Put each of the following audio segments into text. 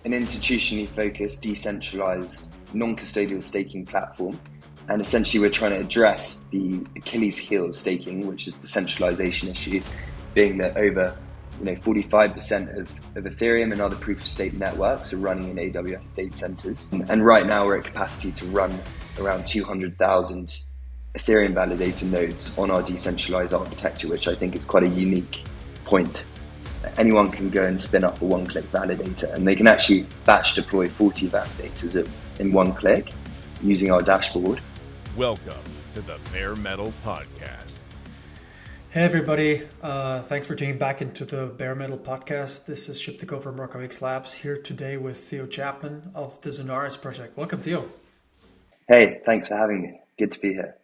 an institutionally focused, decentralized, non-custodial staking platform. And essentially, we're trying to address the Achilles heel of staking, which is the centralization issue, being that over 45% of Ethereum and other proof of stake networks are running in AWS data centers. And right now, we're at capacity to run around 200,000 Ethereum validator nodes on our decentralized architecture, which I think is quite a unique point. Anyone can go and spin up a one-click validator, and they can actually batch deploy 40 validators in one click using our dashboard. Welcome to the Bare Metal Podcast. Hey everybody, thanks for tuning back into the Bare Metal Podcast. This is Shiptiko from Rockawix Labs, here today with Theo Chapman of the Zonaris project. Welcome, Theo. Hey, thanks for having me. Good to be here.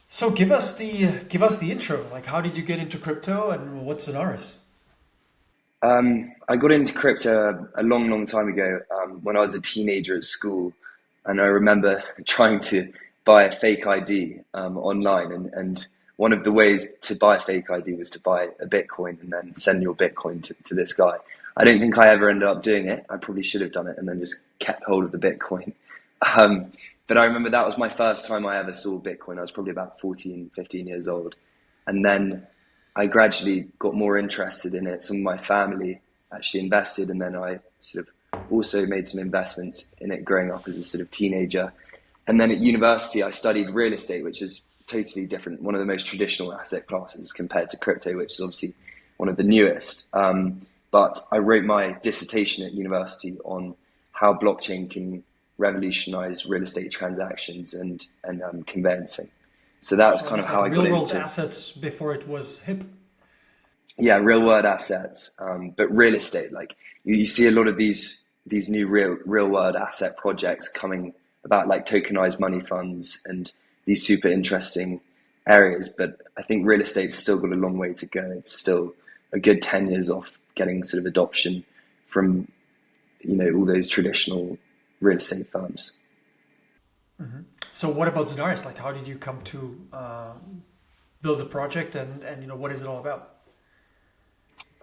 So give us the intro. Like, how did you get into crypto and what's Zonaris? I got into crypto a long time ago when I was a teenager at school, and I remember trying to buy a fake ID online, and one of the ways to buy a fake ID was to buy a Bitcoin and then send your Bitcoin to this guy. I don't think I ever ended up doing it. I probably should have done it and then just kept hold of the Bitcoin. But I remember that was my first time I ever saw Bitcoin. I was probably about 14, 15 years old. And then I gradually got more interested in it. Some of my family actually invested, and then I sort of also made some investments in it growing up as a sort of teenager. And then at university, I studied real estate, which is totally different, one of the most traditional asset classes compared to crypto, which is obviously one of the newest. But I wrote my dissertation at university on how blockchain can revolutionize real estate transactions and conveyancing. So that's So kind of almost how like I got real world into assets before it was hip. real world assets, but real estate. Like you see a lot of these new real world asset projects coming about, like tokenized money funds and these super interesting areas. But I think real estate's still got a long way to go. It's still a good 10 years off getting sort of adoption from all those traditional real estate firms. So what about Zonaris? Like, how did you come to build the project and what is it all about?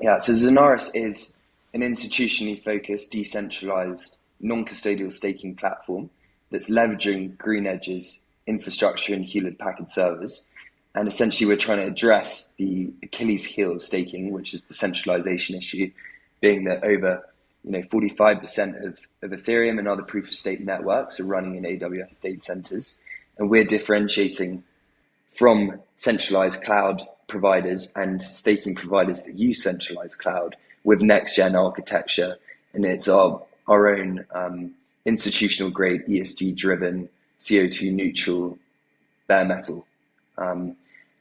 Yeah, so Zonaris is an institutionally focused, decentralized, non-custodial staking platform that's leveraging GreenEdge's infrastructure and Hewlett-Packard servers. And essentially, we're trying to address the Achilles heel of staking, which is the centralization issue, being that over 45% of Ethereum and other proof of stake networks are running in AWS data centers. And we're differentiating from centralized cloud providers and staking providers that use centralized cloud with next gen architecture. And it's our own institutional grade, ESG driven, CO2 neutral bare metal.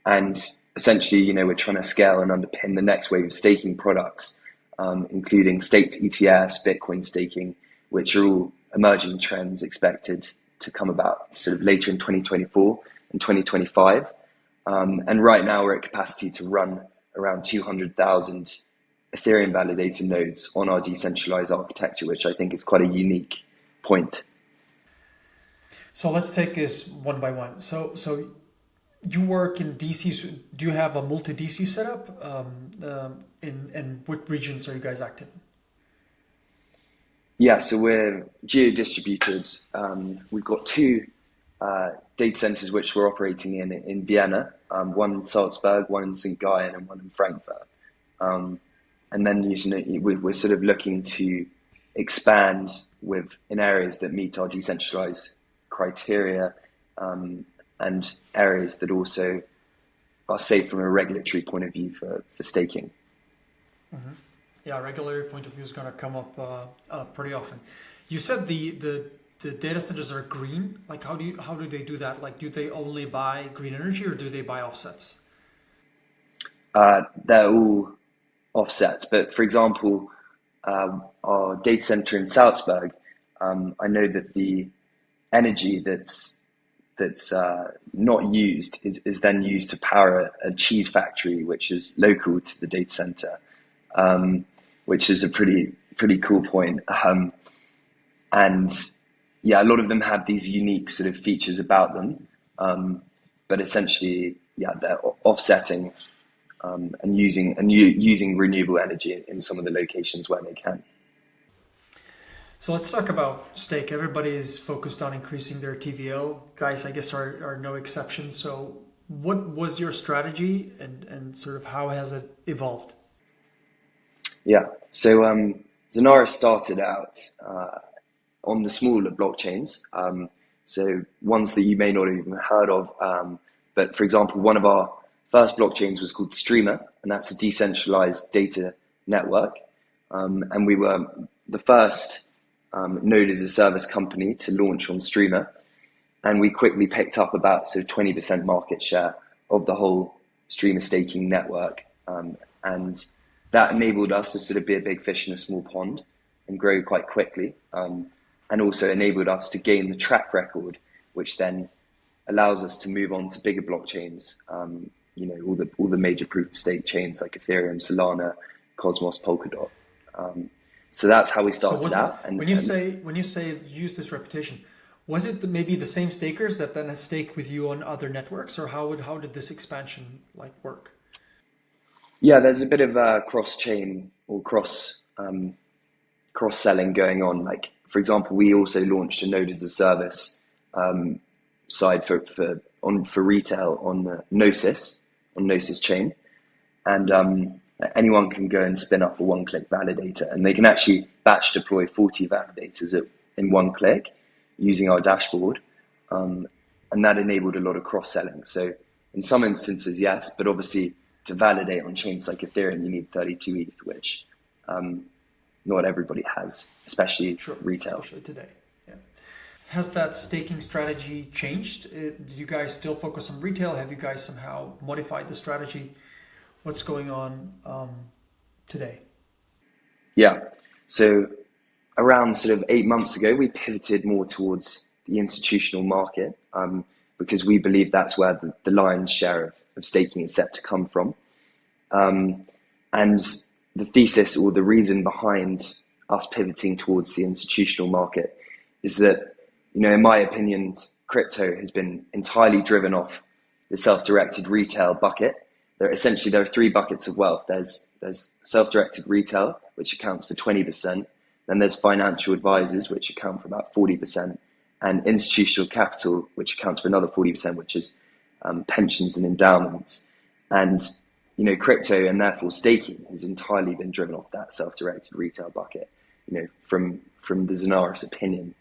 And essentially, we're trying to scale and underpin the next wave of staking products, including staked ETFs, Bitcoin staking, which are all emerging trends expected to come about sort of later in 2024 and 2025. And right now we're at capacity to run around 200,000 Ethereum validator nodes on our decentralized architecture, which I think is quite a unique point. So let's take this one by one. So you work in DC. Do you have a multi DC setup? In what regions are you guys active in? Yeah, so we're geo-distributed. We've got two data centers which we're operating in Vienna, one in Salzburg, one in St. Gallen, and one in Frankfurt. And then we're sort of looking to expand in areas that meet our decentralized criteria, and areas that also are safe from a regulatory point of view for staking. Yeah, regulatory point of view is going to come up pretty often. You said the data centers are green. Like, how do they do that? Like, do they only buy green energy or do they buy offsets? They're all offsets, but for example, our data center in Salzburg, I know that the energy that's not used is then used to power a cheese factory, which is local to the data center, which is a pretty cool point. And yeah, a lot of them have these unique sort of features about them, but essentially, yeah, they're offsetting and using renewable energy in some of the locations where they can. So let's talk about stake. Everybody's focused on increasing their TVO. Guys, I guess are no exception. So what was your strategy and sort of how has it evolved? Yeah. So Zonaris started out on the smaller blockchains. So ones that you may not have even heard of. But for example, one of our first blockchains was called Streamer, and that's a decentralized data network. And we were the first node as a service company to launch on Streamer. And we quickly picked up about 20% market share of the whole Streamer staking network. And that enabled us to sort of be a big fish in a small pond and grow quite quickly. And also enabled us to gain the track record, which then allows us to move on to bigger blockchains. All the major proof of stake chains like Ethereum, Solana, Cosmos, Polkadot. So that's how we started out. When you say use this reputation, was it maybe the same stakers that then has staked with you on other networks, or how did this expansion work? Yeah, there's a bit of cross-chain or cross-selling going on. Like, for example, we also launched a node as a service side for retail on Gnosis chain, and anyone can go and spin up a one-click validator, and they can actually batch deploy 40 validators in one click using our dashboard, and that enabled a lot of cross-selling. So in some instances, yes, but obviously to validate on chains like Ethereum, you need 32 ETH, which not everybody has, especially retail. Especially today. Yeah. Has that staking strategy changed? Do you guys still focus on retail? Have you guys somehow modified the strategy? What's going on today? Yeah. So around sort of 8 months ago, we pivoted more towards the institutional market because we believe that's where the lion's share of staking is set to come from. And the thesis or the reason behind us pivoting towards the institutional market is that, in my opinion, crypto has been entirely driven off the self-directed retail bucket. There are three buckets of wealth. There's self-directed retail, which accounts for 20%. Then there's financial advisors, which account for about 40%, and institutional capital, which accounts for another 40%, which is pensions and endowments. And crypto and therefore staking has entirely been driven off that self-directed retail bucket. From the Zonaris opinion,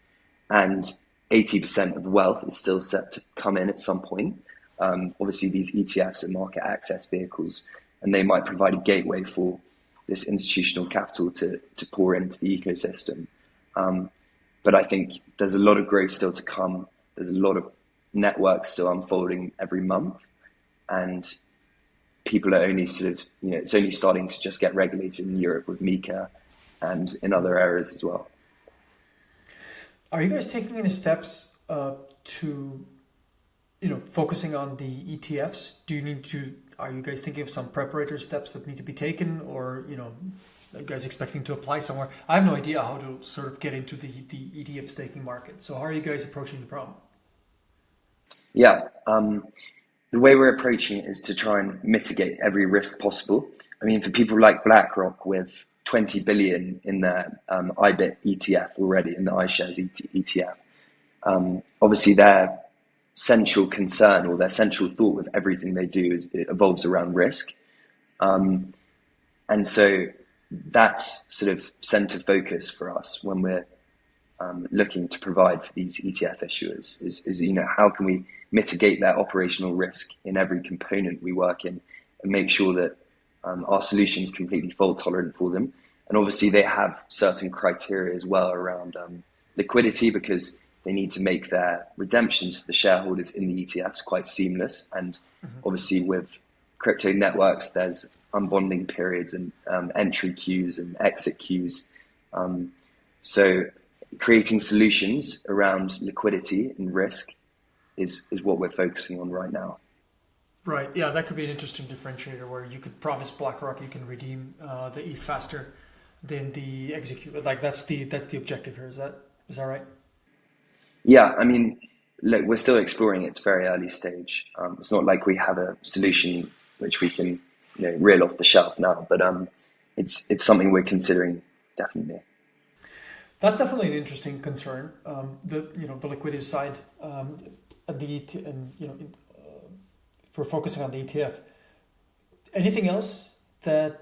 and 80% of wealth is still set to come in at some point. Obviously, these ETFs are market access vehicles, and they might provide a gateway for this institutional capital to pour into the ecosystem. But I think there's a lot of growth still to come. There's a lot of networks still unfolding every month, and people are only it's only starting to just get regulated in Europe with MiCA and in other areas as well. Are you guys taking any steps to focusing on the ETFs? Are you guys thinking of some preparatory steps that need to be taken, or, are you guys expecting to apply somewhere? I have no idea how to sort of get into the ETF staking market. So how are you guys approaching the problem? Yeah, the way we're approaching it is to try and mitigate every risk possible. I mean, for people like BlackRock with 20 billion in their IBIT ETF already, in the iShares ETF, obviously their central concern or their central thought with everything they do is it evolves around risk. And so that's sort of center focus for us when we're looking to provide for these ETF issuers is how can we mitigate their operational risk in every component we work in and make sure that our solution is completely fault tolerant for them. And obviously they have certain criteria as well around liquidity, because they need to make their redemptions for the shareholders in the ETFs quite seamless. And obviously with crypto networks, there's unbonding periods and entry queues and exit queues. So creating solutions around liquidity and risk is what we're focusing on right now. Right. Yeah, that could be an interesting differentiator where you could promise BlackRock you can redeem the ETH faster than the execute. That's the objective here. Is that right? Yeah, I mean, look, we're still exploring. It's very early stage. It's not like we have a solution which we can reel off the shelf now, but it's something we're considering, definitely. That's definitely an interesting concern. The liquidity side, of the and if we're focusing on the ETF. Anything else that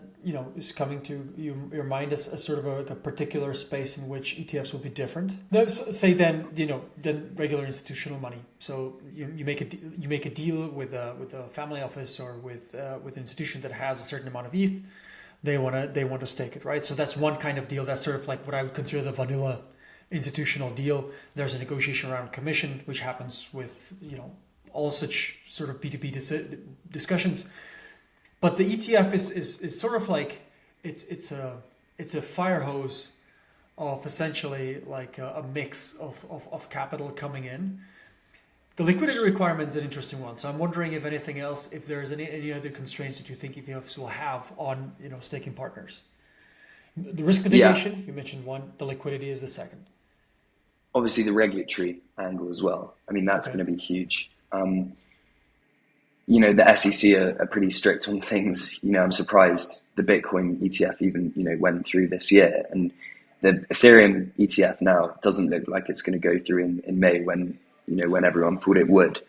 is coming to your mind as sort of a particular space in which ETFs will be different? No, say than regular institutional money. So you make a deal with a family office or with an institution that has a certain amount of ETH. They want to stake it, right? So that's one kind of deal. That's sort of like what I would consider the vanilla institutional deal. There's a negotiation around commission, which happens with all such sort of P2P discussions. But the ETF is sort of like it's a fire hose of essentially like a mix of capital coming in. The liquidity requirement is an interesting one. So I'm wondering if anything else, if there's any other constraints that you think ETFs will have on staking partners. The risk mitigation, you mentioned one. The liquidity is the second. Obviously, the regulatory angle as well. I mean, that's going to be huge. The SEC are pretty strict on things. I'm surprised the Bitcoin ETF even, went through this year. And the Ethereum ETF now doesn't look like it's going to go through in May when everyone thought it would.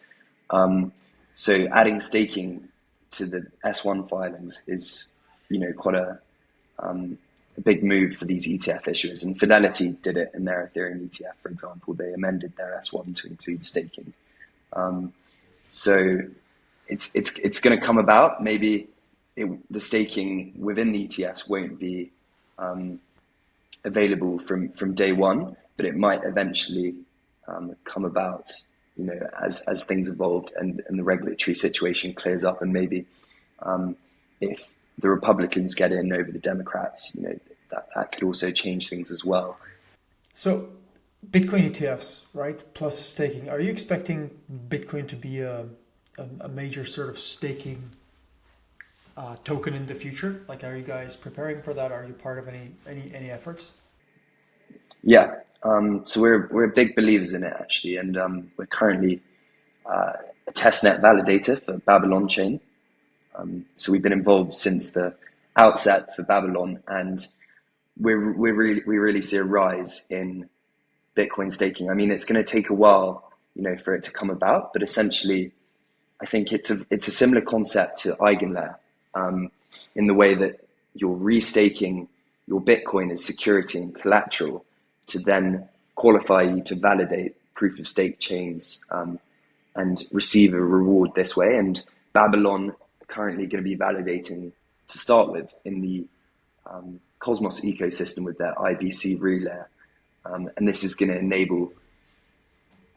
So adding staking to the S1 filings is, quite a big move for these ETF issuers. And Fidelity did it in their Ethereum ETF, for example. They amended their S1 to include staking. So it's going to come about. Maybe the staking within the ETFs won't be available from day one, but it might eventually come about, as things evolved and the regulatory situation clears up, and maybe if the Republicans get in over the Democrats, that could also change things as well. So Bitcoin ETFs, right, plus staking. Are you expecting Bitcoin to be a major sort of staking token in the future? Like, are you guys preparing for that? Are you part of any efforts? Yeah, so we're big believers in it actually, and we're currently a testnet validator for Babylon chain. So we've been involved since the outset for Babylon, and we really see a rise in Bitcoin staking. I mean, it's going to take a while, for it to come about, but essentially, I think it's a similar concept to Eigenlayer, in the way that you're restaking your Bitcoin as security and collateral to then qualify you to validate proof of stake chains and receive a reward this way. And Babylon are currently going to be validating to start with in the Cosmos ecosystem with their IBC relay. And this is going to enable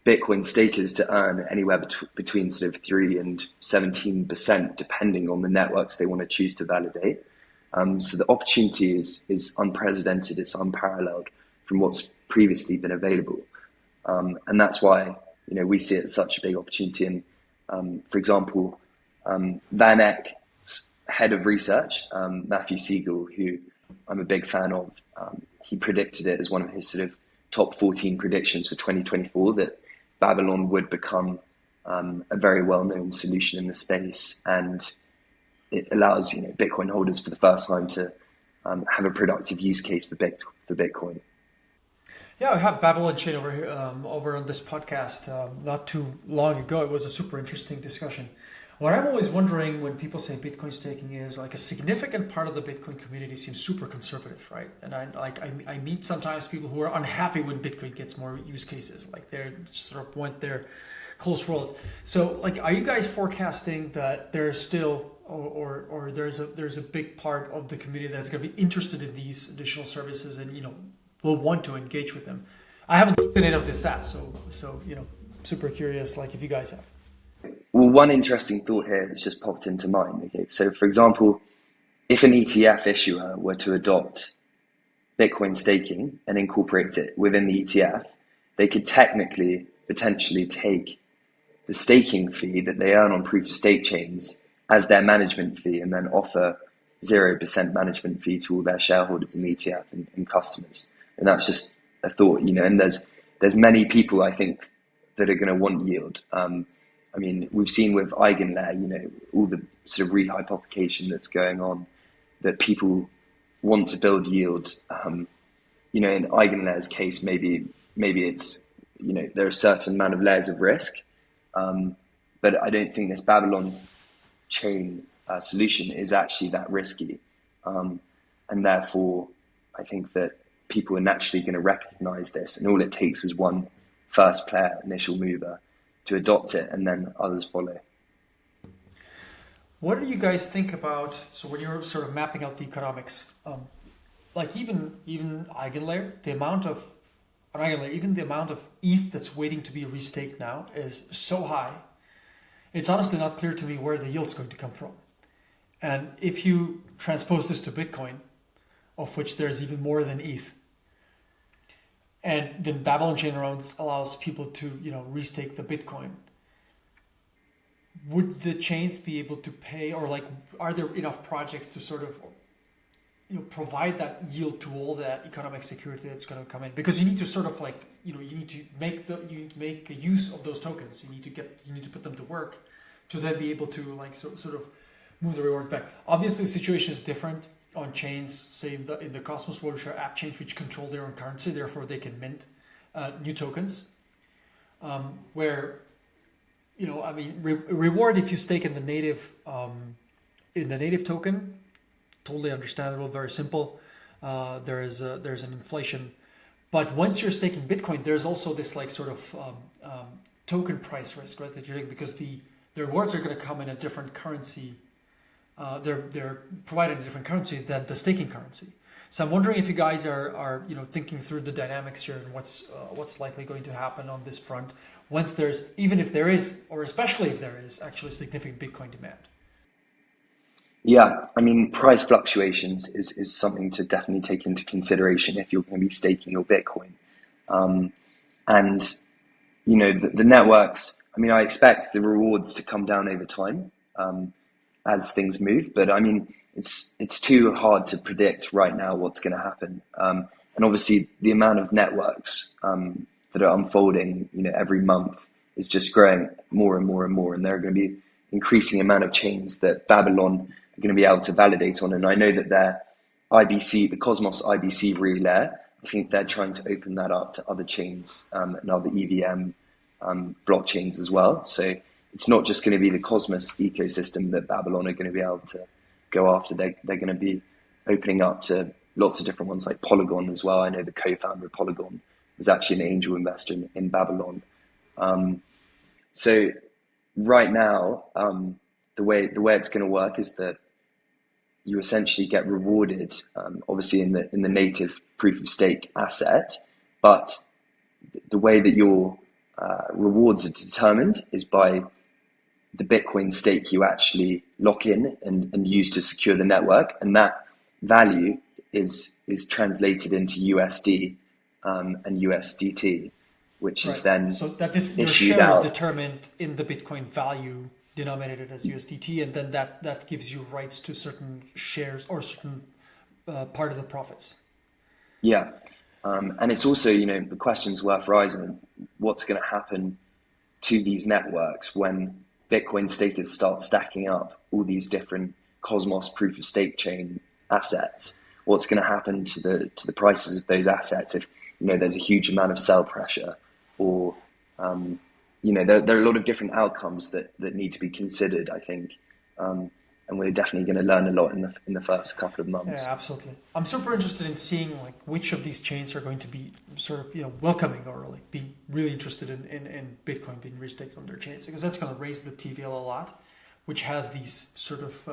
Bitcoin stakers to earn anywhere between sort of 3 and 17%, depending on the networks they want to choose to validate. So the opportunity is unprecedented, it's unparalleled from what's previously been available. And that's why, we see it as such a big opportunity. And for example, Van Eck's head of research, Matthew Siegel, who I'm a big fan of, he predicted it as one of his sort of top 14 predictions for 2024 that Babylon would become a very well-known solution in the space, and it allows Bitcoin holders for the first time to have a productive use case for Bitcoin. Yeah, I had Babylon Chain over here, over on this podcast not too long ago. It was a super interesting discussion. What I'm always wondering when people say Bitcoin staking is like a significant part of the Bitcoin community seems super conservative, right? And I meet sometimes people who are unhappy when Bitcoin gets more use cases, like they sort of want their close world. So like, are you guys forecasting that there's still or there's a big part of the community that's going to be interested in these additional services and will want to engage with them? I haven't looked at any of the stats, so super curious, like if you guys have. Well, one interesting thought here that's just popped into mind. Okay, so for example, if an ETF issuer were to adopt Bitcoin staking and incorporate it within the ETF, they could technically, potentially take the staking fee that they earn on proof of stake chains as their management fee, and then offer 0% management fee to all their shareholders in the ETF and customers. And that's just a thought, and there's many people I think that are going to want yield. I mean, we've seen with Eigenlayer, all the sort of rehypothecation that's going on, that people want to build yield in Eigenlayer's case, maybe it's, there are a certain amount of layers of risk, but I don't think this Babylon's chain solution is actually that risky, and therefore I think that people are naturally going to recognize this, and all it takes is one first player, initial mover, to adopt it, and then others follow. What do you guys think about, so when you're sort of mapping out the economics, like even Eigenlayer, even the amount of ETH that's waiting to be restaked now is so high, it's honestly not clear to me where the yield's going to come from. And if you transpose this to Bitcoin, of which there's even more than ETH, and then Babylon Chain allows people to, restake the Bitcoin, would the chains be able to pay, or like, are there enough projects to sort of, provide that yield to all that economic security that's going to come in? Because you need to sort of like, you need to make use of those tokens. You need to put them to work to then be able to like sort of move the reward back. Obviously, the situation is different on chains, say in the Cosmos world, which are app chains which control their own currency, therefore they can mint new tokens. Where, reward if you stake in the native token, totally understandable, very simple. There's an inflation, but once you're staking Bitcoin, there's also this like sort of token price risk, right? That you're taking, because the rewards are going to come in a different currency. They're provided in a different currency than the staking currency. So I'm wondering if you guys are thinking through the dynamics here and what's likely going to happen on this front once even if there is, or especially if there is actually significant Bitcoin demand. Yeah, I mean, price fluctuations is something to definitely take into consideration if you're going to be staking your Bitcoin. And, the networks, I mean, I expect the rewards to come down over time as things move, but I mean, it's too hard to predict right now what's going to happen. And obviously, the amount of networks that are unfolding, every month is just growing more and more and more, and there are going to be increasing amount of chains that Babylon are going to be able to validate on. And I know that their the Cosmos IBC relay, I think they're trying to open that up to other chains and other EVM blockchains as well. So it's not just going to be the Cosmos ecosystem that Babylon are going to be able to go after. They're going to be opening up to lots of different ones, like Polygon as well. I know the co-founder of Polygon was actually an angel investor in Babylon. So right now, the way it's going to work is that you essentially get rewarded, obviously in the native proof of stake asset, but the way that your rewards are determined is by the Bitcoin stake you actually lock in and use to secure the network, and that value is translated into USD and USDT, which is then so that your issued share is out. determined in the Bitcoin value denominated as USDT, and then that gives you rights to certain shares or certain part of the profits. Yeah, and it's also, the question's worth raising: what's going to happen to these networks when Bitcoin stakers start stacking up all these different Cosmos proof of stake chain assets? What's going to happen to the prices of those assets if there's a huge amount of sell pressure, or there are a lot of different outcomes that need to be considered, I think, and we're definitely going to learn a lot in the first couple of months. Yeah, absolutely. I'm super interested in seeing like which of these chains are going to be sort of welcoming or like being really interested in Bitcoin being restaked on their chains, because that's going to raise the TVL a lot, which has these sort of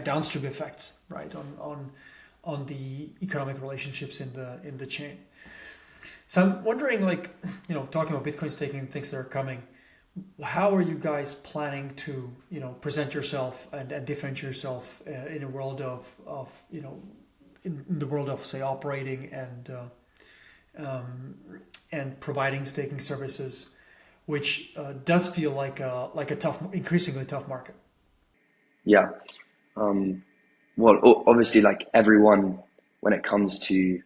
downstream effects, right, on the economic relationships in the chain. So I'm wondering, like, talking about Bitcoin staking and things that are coming, how are you guys planning to, present yourself and differentiate yourself in a world of in the world of, say, operating and providing staking services, which does feel like a increasingly tough market? Yeah. Well, obviously, like everyone, when it comes to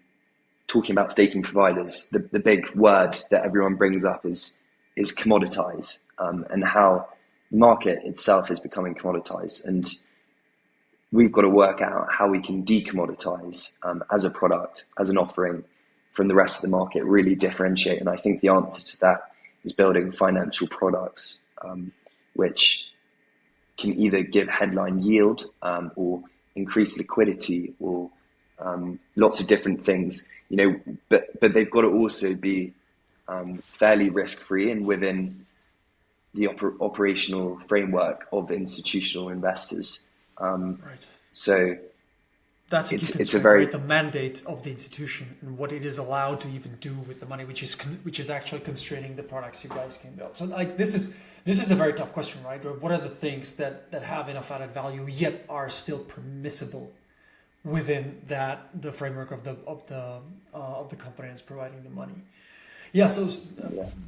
talking about staking providers, the big word that everyone brings up is commoditize, and how the market itself is becoming commoditized. And we've got to work out how we can decommoditize as a product, as an offering from the rest of the market, really differentiate. And I think the answer to that is building financial products, which can either give headline yield or increase liquidity or lots of different things, but they've got to also be fairly risk-free and within the operational framework of institutional investors. Right. So that's a key constraint, right? The mandate of the institution and what it is allowed to even do with the money, which is actually constraining the products you guys can build. So like this is a very tough question, right? What are the things that have enough added value yet are still permissible within the framework of the company that's providing the money? Yeah. So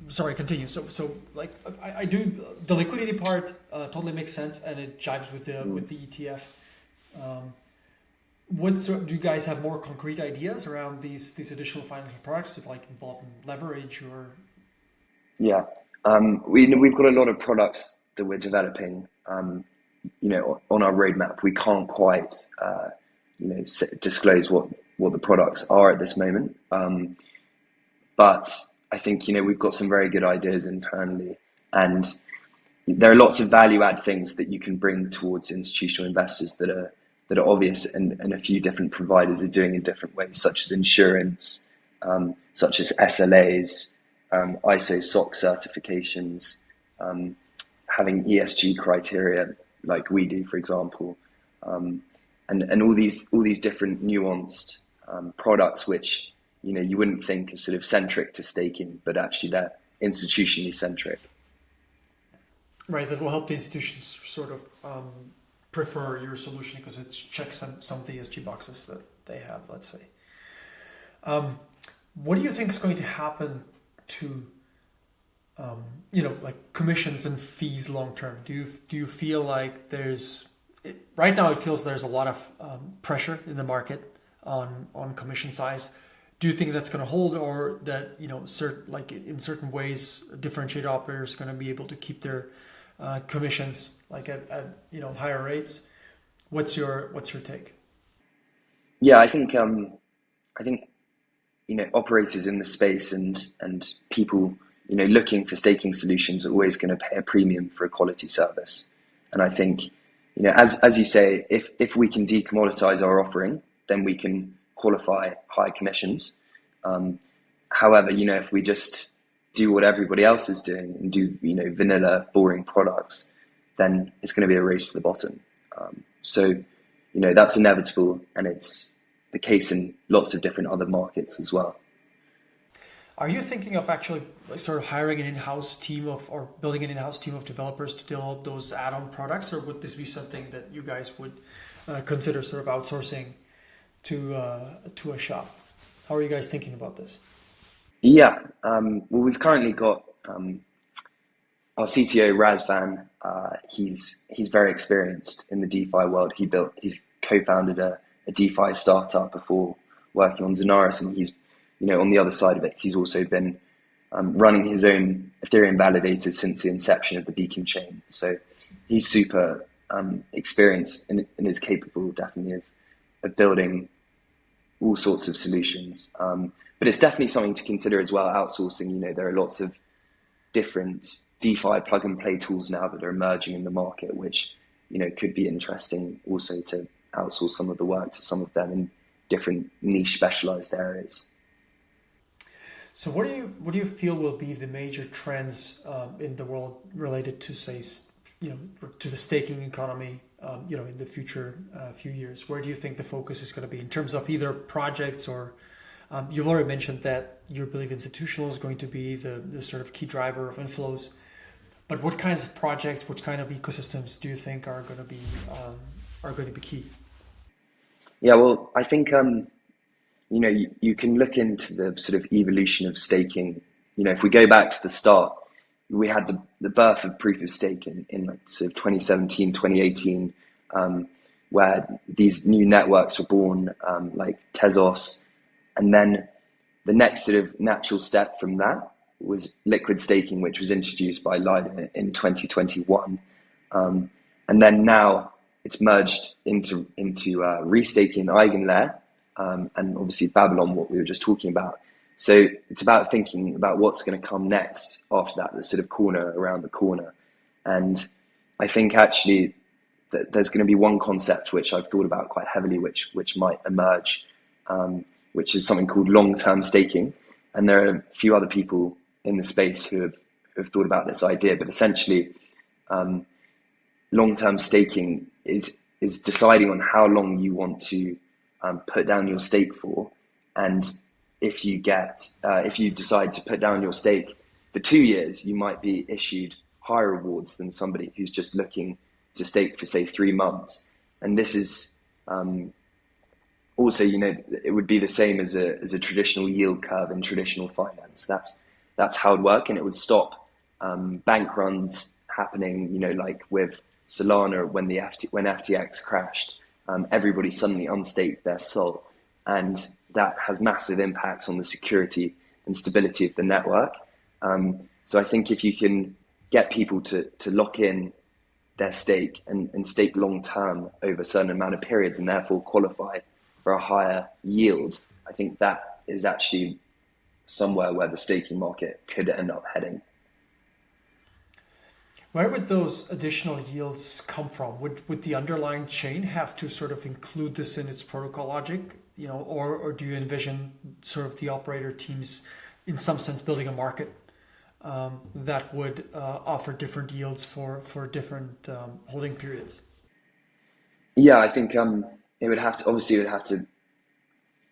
sorry, continue. So like I do the liquidity part totally makes sense and it jives with the ETF. Do you guys have more concrete ideas around these additional financial products that like involve leverage or? Yeah, we've got a lot of products that we're developing. On our roadmap, we can't quite disclose what the products are at this moment. But I think we've got some very good ideas internally, and there are lots of value add things that you can bring towards institutional investors that are obvious, and a few different providers are doing in different ways, such as insurance, such as SLAs, ISO SOC certifications, having ESG criteria like we do, for example, and all these different nuanced products which you wouldn't think are sort of centric to staking, but actually they're institutionally centric. Right, that will help the institutions sort of prefer your solution because it checks some of the ESG boxes that they have, let's say. What do you think is going to happen to, like commissions and fees long term? Do you feel like right now it feels there's a lot of pressure in the market on commission size? Do you think that's going to hold, or that in certain ways differentiated operators are going to be able to keep their commissions like at higher rates? What's your take? Yeah, I think operators in the space and people looking for staking solutions are always going to pay a premium for a quality service. And I think as you say, if we can decommoditize our offering, then we can qualify high commissions. However, if we just do what everybody else is doing and do vanilla boring products, then it's going to be a race to the bottom. So that's inevitable, and it's the case in lots of different other markets as well. Are you thinking of actually sort of hiring an in-house team or building an in-house team of developers to develop those add-on products, or would this be something that you guys would consider sort of outsourcing to a shop? How are you guys thinking about this? Yeah, well, we've currently got our CTO Razvan. He's very experienced in the DeFi world. He's co-founded a DeFi startup before working on Zonaris, and he's on the other side of it. He's also been running his own Ethereum validators since the inception of the Beacon chain. So he's super experienced and is capable, definitely, of building all sorts of solutions. But it's definitely something to consider as well, outsourcing. There are lots of different DeFi plug-and-play tools now that are emerging in the market, which could be interesting also to outsource some of the work to some of them in different niche specialized areas. So what do you feel will be the major trends in the world related to, say, to the staking economy, in the future few years? Where do you think the focus is going to be in terms of either projects or you've already mentioned that you believe institutional is going to be the sort of key driver of inflows, but what kinds of projects, what kind of ecosystems do you think are going to be key? Yeah, well, I think you can look into the sort of evolution of staking. If we go back to the start, we had the birth of proof of stake in like sort of 2017, 2018, where these new networks were born, like Tezos. And then the next sort of natural step from that was liquid staking, which was introduced by Lido in 2021. And then now it's merged into restaking Eigenlayer, and obviously Babylon, what we were just talking about. So it's about thinking about what's going to come next after that, the sort of corner around the corner. And I think actually that there's going to be one concept which I've thought about quite heavily, which might emerge, which is something called long-term staking. And there are a few other people in the space who have thought about this idea, but essentially long-term staking is deciding on how long you want to put down your stake for. And if you decide to put down your stake for 2 years, you might be issued higher rewards than somebody who's just looking to stake for, say, 3 months. And this is also, it would be the same as a traditional yield curve in traditional finance. That's how it would work, and it would stop bank runs happening. Like with Solana when FTX crashed, everybody suddenly unstaked their SOL, and that has massive impacts on the security and stability of the network. So I think if you can get people to lock in their stake and stake long term over a certain amount of periods and therefore qualify for a higher yield, I think that is actually somewhere where the staking market could end up heading. Where would those additional yields come from? Would the underlying chain have to sort of include this in its protocol logic, or do you envision sort of the operator teams in some sense building a market that would offer different yields for different holding periods? Yeah, I think it would have to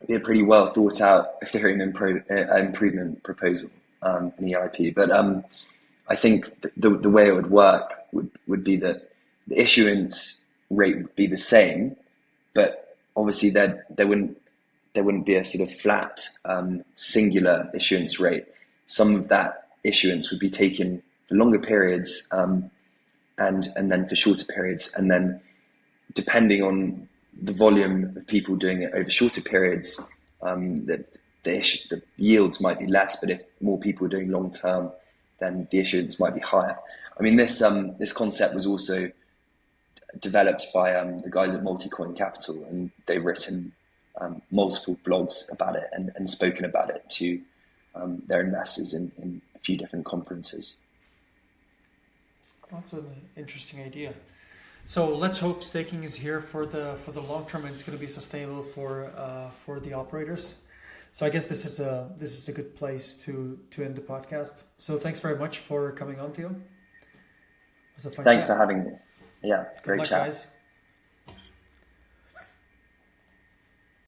be a pretty well thought out Ethereum improvement proposal, an EIP. But I think the way it would work would be that the issuance rate would be the same, but obviously there wouldn't be a sort of flat singular issuance rate. Some of that issuance would be taken for longer periods, and then for shorter periods, and then depending on the volume of people doing it over shorter periods, the yields might be less, but if more people are doing long term, then the issuance might be higher. I mean, this concept was also developed by the guys at Multicoin Capital, and they've written multiple blogs about it and spoken about it to their investors in a few different conferences. That's an interesting idea. So let's hope staking is here for the long term, and it's going to be sustainable for the operators. So I guess this is a good place to end the podcast. So thanks very much for coming on, Theo. It was a fun Thanks chat. for having me. Yeah, Good great luck, chat. guys.